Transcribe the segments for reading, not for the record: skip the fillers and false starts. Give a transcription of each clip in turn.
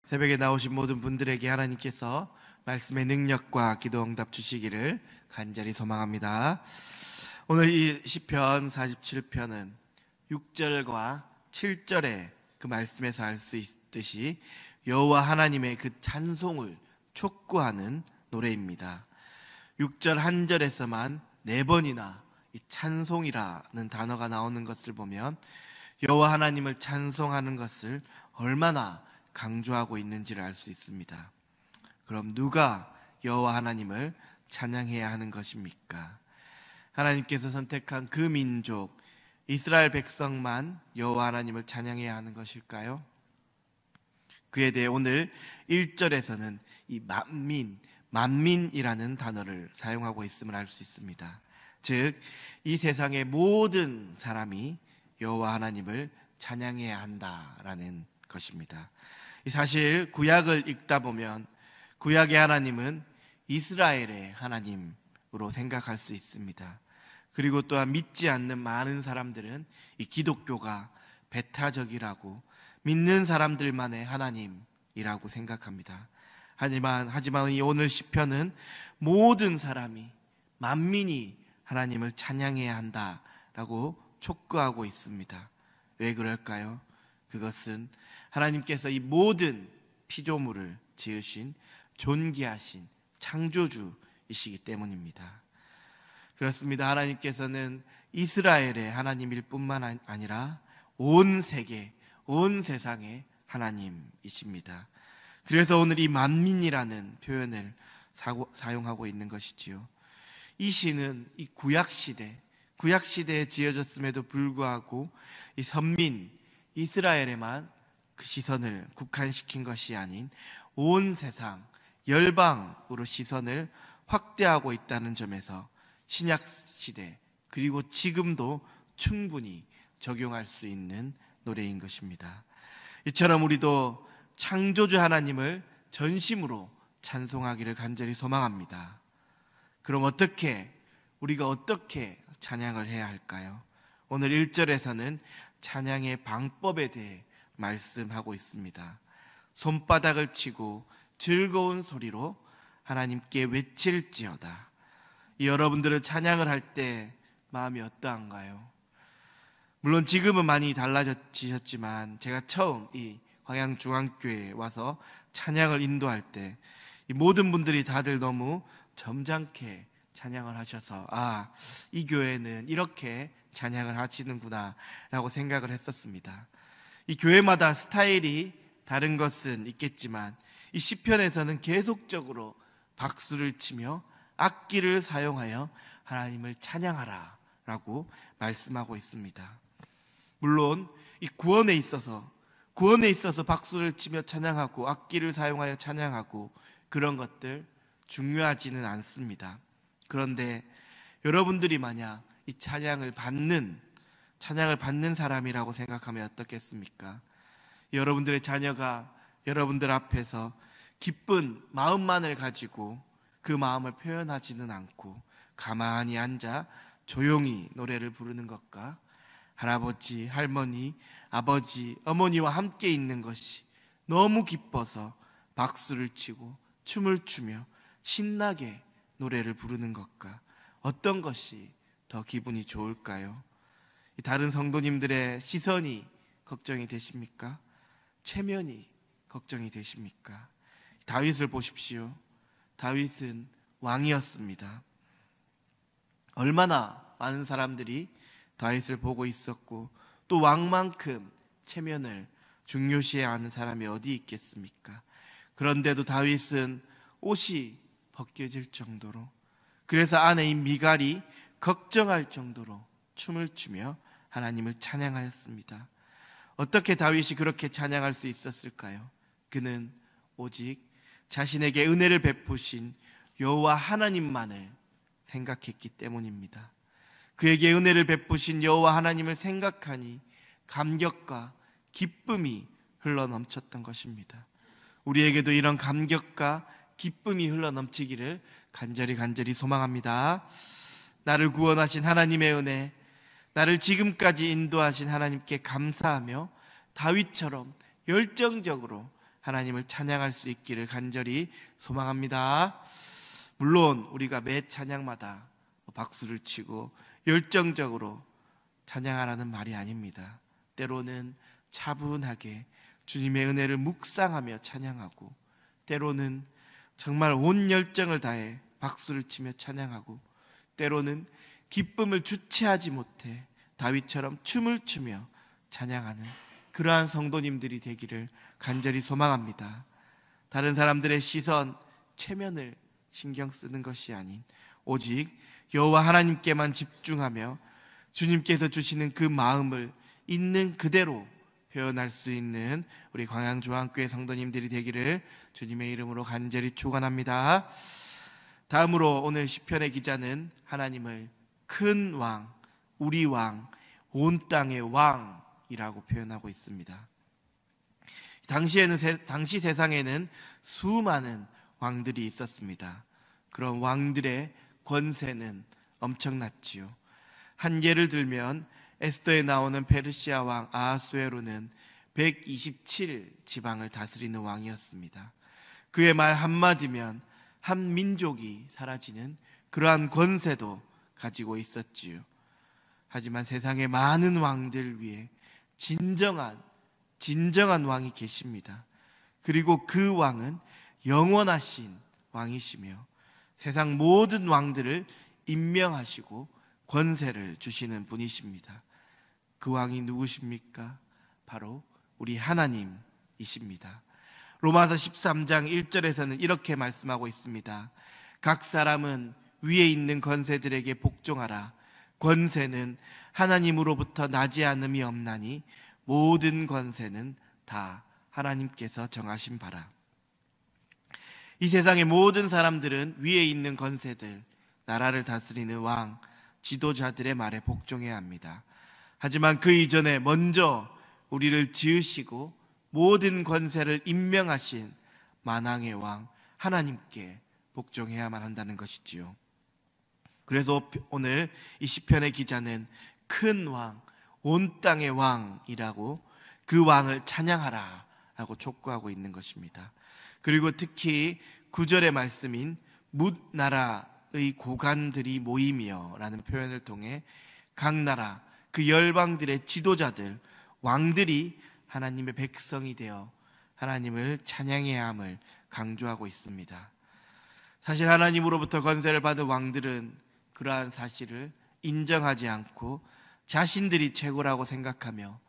새벽에 나오신 모든 분들에게 하나님께서 말씀의 능력과 기도 응답 주시기를 간절히 소망합니다. 오늘 이 시편 47편은 6절과 7절의 그 말씀에서 알 수 있듯이 여호와 하나님의 그 찬송을 촉구하는 노래입니다. 6절 한 절에서만 4번이나 이 찬송이라는 단어가 나오는 것을 보면 여호와 하나님을 찬송하는 것을 얼마나 강조하고 있는지를 알 수 있습니다. 그럼 누가 여호와 하나님을 찬양해야 하는 것입니까? 하나님께서 선택한 그 민족 이스라엘 백성만 여호와 하나님을 찬양해야 하는 것일까요? 그에 대해 오늘 1절에서는 이 만민이라는 단어를 사용하고 있음을 알 수 있습니다. 즉, 이 세상의 모든 사람이 여호와 하나님을 찬양해야 한다라는 것입니다. 사실 구약을 읽다 보면 구약의 하나님은 이스라엘의 하나님으로 생각할 수 있습니다. 그리고 또한 믿지 않는 많은 사람들은 이 기독교가 배타적이라고 믿는 사람들만의 하나님이라고 생각합니다. 하지만 이 오늘 시편은 모든 사람이 만민이 하나님을 찬양해야 한다라고 촉구하고 있습니다. 왜 그럴까요? 그것은 하나님께서 이 모든 피조물을 지으신 존귀하신 창조주이시기 때문입니다. 그렇습니다. 하나님께서는 이스라엘의 하나님일 뿐만 아니라 온 세계, 온 세상의 하나님이십니다. 그래서 오늘 이 만민이라는 표현을 사용하고 있는 것이지요. 이 시는 이 구약시대에 지어졌음에도 불구하고 이 선민 이스라엘에만 그 시선을 국한시킨 것이 아닌 온 세상 열방으로 시선을 확대하고 있다는 점에서 신약시대 그리고 지금도 충분히 적용할 수 있는 노래인 것입니다. 이처럼 우리도 창조주 하나님을 전심으로 찬송하기를 간절히 소망합니다. 그럼 우리가 어떻게 찬양을 해야 할까요? 오늘 1절에서는 찬양의 방법에 대해 말씀하고 있습니다. 손바닥을 치고 즐거운 소리로 하나님께 외칠지어다. 여러분들은 찬양을 할 때 마음이 어떠한가요? 물론 지금은 많이 달라지셨지만 제가 처음 이 광양중앙교회에 와서 찬양을 인도할 때 이 모든 분들이 다들 너무 점잖게 찬양을 하셔서 이 교회는 이렇게 찬양을 하시는구나 라고 생각을 했었습니다. 이 교회마다 스타일이 다른 것은 있겠지만 이 시편에서는 계속적으로 박수를 치며 악기를 사용하여 하나님을 찬양하라 라고 말씀하고 있습니다. 물론 이 구원에 있어서 박수를 치며 찬양하고 악기를 사용하여 찬양하고 그런 것들 중요하지는 않습니다. 그런데 여러분들이 만약 이 찬양을 받는 사람이라고 생각하면 어떻겠습니까? 여러분들의 자녀가 여러분들 앞에서 기쁜 마음만을 가지고 그 마음을 표현하지는 않고 가만히 앉아 조용히 노래를 부르는 것과 할아버지, 할머니, 아버지, 어머니와 함께 있는 것이 너무 기뻐서 박수를 치고 춤을 추며 신나게 노래를 부르는 것과 어떤 것이 더 기분이 좋을까요? 다른 성도님들의 시선이 걱정이 되십니까? 체면이 걱정이 되십니까? 다윗을 보십시오. 다윗은 왕이었습니다. 얼마나 많은 사람들이 다윗을 보고 있었고 또 왕만큼 체면을 중요시해야 하는 사람이 어디 있겠습니까? 그런데도 다윗은 옷이 벗겨질 정도로, 그래서 아내인 미갈이 걱정할 정도로 춤을 추며 하나님을 찬양하였습니다. 어떻게 다윗이 그렇게 찬양할 수 있었을까요? 그는 오직 자신에게 은혜를 베푸신 여호와 하나님만을 생각했기 때문입니다. 그에게 은혜를 베푸신 여호와 하나님을 생각하니 감격과 기쁨이 흘러넘쳤던 것입니다. 우리에게도 이런 감격과 기쁨이 흘러넘치기를 간절히 소망합니다. 나를 구원하신 하나님의 은혜, 나를 지금까지 인도하신 하나님께 감사하며 다윗처럼 열정적으로 하나님을 찬양할 수 있기를 간절히 소망합니다. 물론 우리가 매 찬양마다 박수를 치고 열정적으로 찬양하라는 말이 아닙니다. 때로는 차분하게 주님의 은혜를 묵상하며 찬양하고, 때로는 정말 온 열정을 다해 박수를 치며 찬양하고, 때로는 기쁨을 주체하지 못해 다윗처럼 춤을 추며 찬양하는 그러한 성도님들이 되기를 간절히 소망합니다. 다른 사람들의 시선, 체면을 신경 쓰는 것이 아닌 오직 여호와 하나님께만 집중하며 주님께서 주시는 그 마음을 있는 그대로 표현할 수 있는 우리 광양조항교회 성도님들이 되기를 주님의 이름으로 간절히 축원합니다. 다음으로 오늘 시편의 기자는 하나님을 큰 왕, 우리 왕, 온 땅의 왕이라고 표현하고 있습니다. 당시 세상에는 수많은 왕들이 있었습니다. 그런 왕들의 권세는 엄청났지요. 한 예를 들면 에스더에 나오는 페르시아 왕 아하수에로는 127 지방을 다스리는 왕이었습니다. 그의 말 한마디면 한 민족이 사라지는 그러한 권세도 가지고 있었지요. 하지만 세상의 많은 왕들 위에 진정한 왕이 계십니다. 그리고 그 왕은 영원하신 왕이시며 세상 모든 왕들을 임명하시고 권세를 주시는 분이십니다. 그 왕이 누구십니까? 바로 우리 하나님이십니다. 로마서 13장 1절에서는 이렇게 말씀하고 있습니다. 각 사람은 위에 있는 권세들에게 복종하라. 권세는 하나님으로부터 나지 않음이 없나니 모든 권세는 다 하나님께서 정하신 바라. 이 세상의 모든 사람들은 위에 있는 권세들, 나라를 다스리는 왕, 지도자들의 말에 복종해야 합니다. 하지만 그 이전에 먼저 우리를 지으시고 모든 권세를 임명하신 만왕의 왕 하나님께 복종해야만 한다는 것이지요. 그래서 오늘 이 시편의 기자는 큰 왕, 온 땅의 왕이라고 그 왕을 찬양하라 하고 촉구하고 있는 것입니다. 그리고 특히 9절의 말씀인 뭇나라의 고관들이 모이며 라는 표현을 통해 각 나라 그 열방들의 지도자들, 왕들이 하나님의 백성이 되어 하나님을 찬양해야 함을 강조하고 있습니다. 사실 하나님으로부터 권세를 받은 왕들은 그러한 사실을 인정하지 않고 자신들이 최고라고 생각하며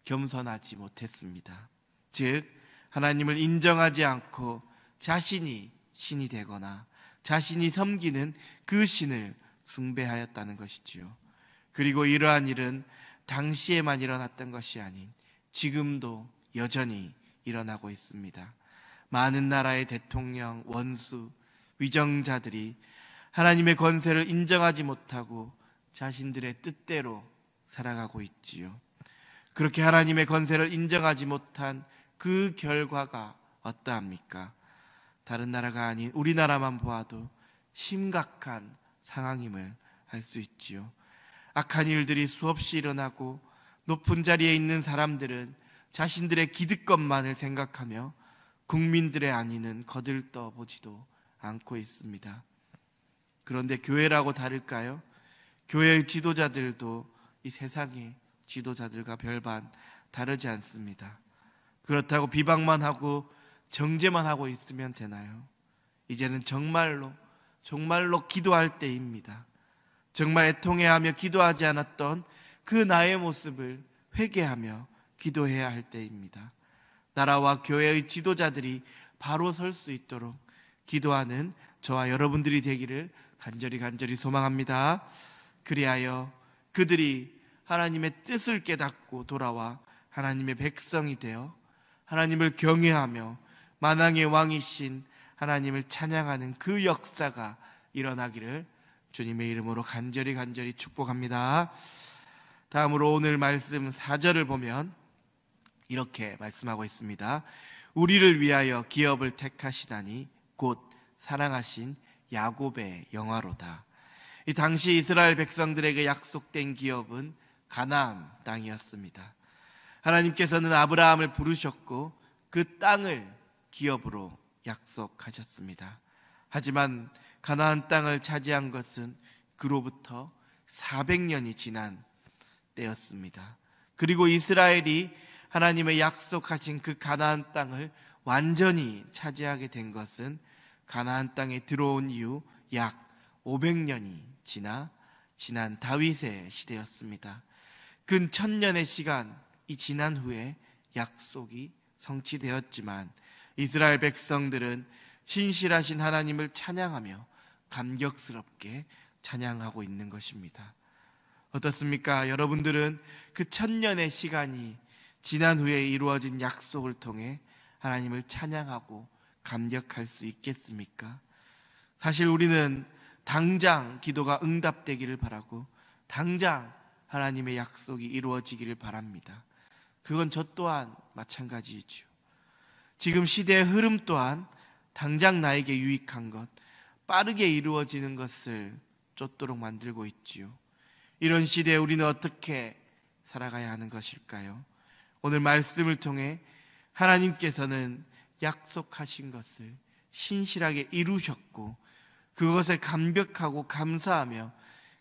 겸손하지 못했습니다. 즉 하나님을 인정하지 않고 자신이 신이 되거나 자신이 섬기는 그 신을 숭배하였다는 것이지요. 그리고 이러한 일은 당시에만 일어났던 것이 아닌 지금도 여전히 일어나고 있습니다. 많은 나라의 대통령, 원수, 위정자들이 하나님의 권세를 인정하지 못하고 자신들의 뜻대로 살아가고 있지요. 그렇게 하나님의 권세를 인정하지 못한 그 결과가 어떠합니까? 다른 나라가 아닌 우리나라만 보아도 심각한 상황임을 알 수 있지요. 악한 일들이 수없이 일어나고 높은 자리에 있는 사람들은 자신들의 기득권만을 생각하며 국민들의 안위는 거들떠 보지도 않고 있습니다. 그런데 교회라고 다를까요? 교회의 지도자들도 이 세상의 지도자들과 별반 다르지 않습니다. 그렇다고 비방만 하고 정죄만 하고 있으면 되나요? 이제는 정말로 기도할 때입니다. 정말 애통해하며 기도하지 않았던 그 나의 모습을 회개하며 기도해야 할 때입니다. 나라와 교회의 지도자들이 바로 설 수 있도록 기도하는 저와 여러분들이 되기를 간절히 소망합니다. 그리하여 그들이 하나님의 뜻을 깨닫고 돌아와 하나님의 백성이 되어 하나님을 경외하며 만왕의 왕이신 하나님을 찬양하는 그 역사가 일어나기를 주님의 이름으로 간절히 축복합니다. 다음으로 오늘 말씀 4절을 보면 이렇게 말씀하고 있습니다. 우리를 위하여 기업을 택하시다니 곧 사랑하신 야곱의 영화로다. 이 당시 이스라엘 백성들에게 약속된 기업은 가나안 땅이었습니다. 하나님께서는 아브라함을 부르셨고 그 땅을 기업으로 약속하셨습니다. 하지만 가나안 땅을 차지한 것은 그로부터 400년이 지난 때였습니다. 그리고 이스라엘이 하나님의 약속하신 그 가나안 땅을 완전히 차지하게 된 것은 가나안 땅에 들어온 이후 약 500년이 지난 다윗의 시대였습니다. 근 1000년의 시간이 지난 후에 약속이 성취되었지만 이스라엘 백성들은 신실하신 하나님을 찬양하며 감격스럽게 찬양하고 있는 것입니다. 어떻습니까? 여러분들은 그 1000년의 시간이 지난 후에 이루어진 약속을 통해 하나님을 찬양하고 감격할 수 있겠습니까? 사실 우리는 당장 기도가 응답되기를 바라고 당장 하나님의 약속이 이루어지기를 바랍니다. 그건 저 또한 마찬가지이죠. 지금 시대의 흐름 또한 당장 나에게 유익한 것, 빠르게 이루어지는 것을 쫓도록 만들고 있지요. 이런 시대에 우리는 어떻게 살아가야 하는 것일까요? 오늘 말씀을 통해 하나님께서는 약속하신 것을 신실하게 이루셨고 그것에 감격하고 감사하며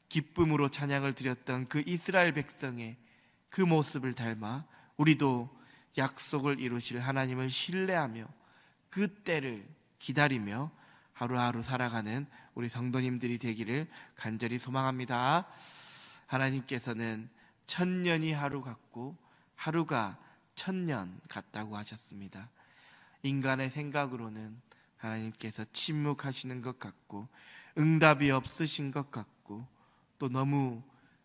기쁨으로 찬양을 드렸던 그 이스라엘 백성의 그 모습을 닮아 우리도 약속을 이루실 하나님을 신뢰하며 그 때를 기다리며 하루하루 살아가는 우리 성도님들이 되기를 간절히 소망합니다. 하나님께서는 1000년이 하루 같고 하루가 1000년 같다고 하셨습니다. 인간의 생각으로는 하나님께서 침묵하시는 것 같고 응답이 없으신 것 같고 또 너무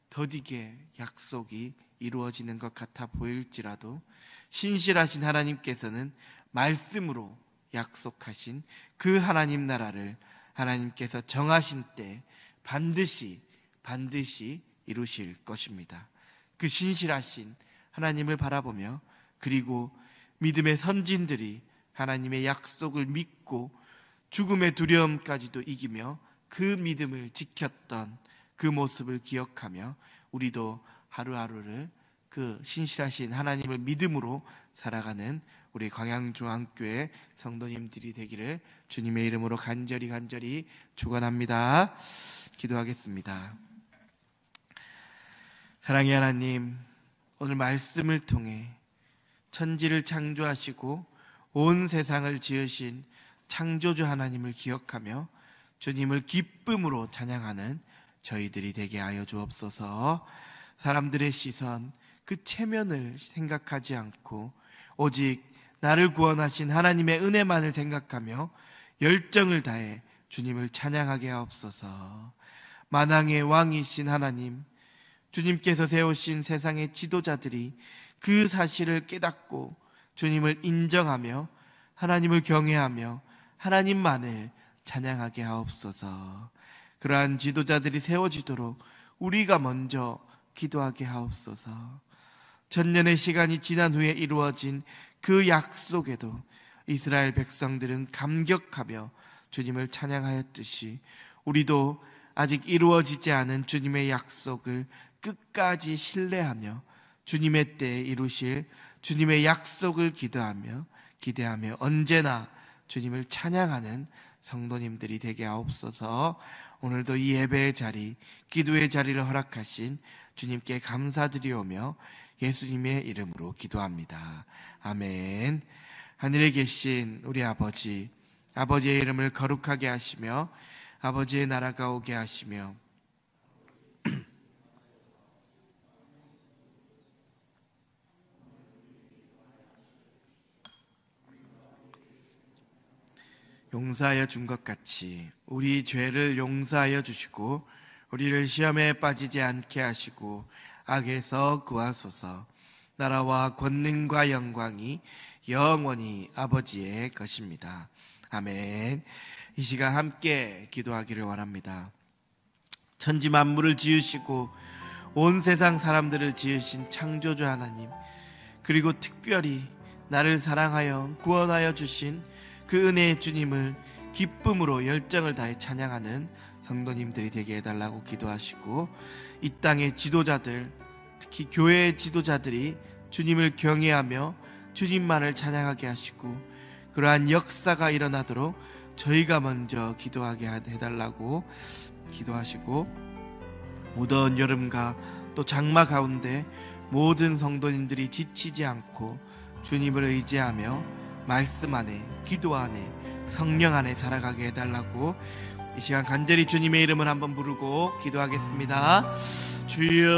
더디게 약속이 이루어지는 것 같아 보일지라도 신실하신 하나님께서는 말씀으로 약속하신 그 하나님 나라를 하나님께서 정하신 때 반드시 이루실 것입니다. 그 신실하신 하나님을 바라보며 그리고 믿음의 선진들이 하나님의 약속을 믿고 죽음의 두려움까지도 이기며 그 믿음을 지켰던 그 모습을 기억하며 우리도 하루하루를 그 신실하신 하나님을 믿음으로 살아가는 우리 광양중앙교회 성도님들이 되기를 주님의 이름으로 간절히 축원합니다. 기도하겠습니다. 사랑의 하나님, 오늘 말씀을 통해 천지를 창조하시고 온 세상을 지으신 창조주 하나님을 기억하며 주님을 기쁨으로 찬양하는 저희들이 되게 하여 주옵소서. 사람들의 시선, 그 체면을 생각하지 않고 오직 나를 구원하신 하나님의 은혜만을 생각하며 열정을 다해 주님을 찬양하게 하옵소서. 만왕의 왕이신 하나님, 주님께서 세우신 세상의 지도자들이 그 사실을 깨닫고 주님을 인정하며 하나님을 경외하며 하나님만을 찬양하게 하옵소서. 그러한 지도자들이 세워지도록 우리가 먼저 기도하게 하옵소서. 1000년의 시간이 지난 후에 이루어진 그 약속에도 이스라엘 백성들은 감격하며 주님을 찬양하였듯이 우리도 아직 이루어지지 않은 주님의 약속을 끝까지 신뢰하며 주님의 때에 이루실 주님의 약속을 기대하며 언제나 주님을 찬양하는 성도님들이 되게 하옵소서. 오늘도 이 예배의 자리, 기도의 자리를 허락하신 주님께 감사드리오며 예수님의 이름으로 기도합니다. 아멘. 하늘에 계신 우리 아버지, 아버지의 이름을 거룩하게 하시며 아버지의 나라가 오게 하시며 용서하여 준 것 같이 우리 죄를 용서하여 주시고 우리를 시험에 빠지지 않게 하시고 악에서 구하소서. 나라와 권능과 영광이 영원히 아버지의 것입니다. 아멘. 이 시간 함께 기도하기를 원합니다. 천지 만물을 지으시고 온 세상 사람들을 지으신 창조주 하나님, 그리고 특별히 나를 사랑하여 구원하여 주신 그 은혜의 주님을 기쁨으로 열정을 다해 찬양하는 성도님들이 되게 해달라고 기도하시고, 이 땅의 지도자들, 특히 교회의 지도자들이 주님을 경외하며 주님만을 찬양하게 하시고 그러한 역사가 일어나도록 저희가 먼저 기도하게 해달라고 기도하시고, 무더운 여름과 또 장마 가운데 모든 성도님들이 지치지 않고 주님을 의지하며 말씀 안에, 기도 안에, 성령 안에 살아가게 해달라고 이 시간 간절히 주님의 이름을 한번 부르고 기도하겠습니다. 주여.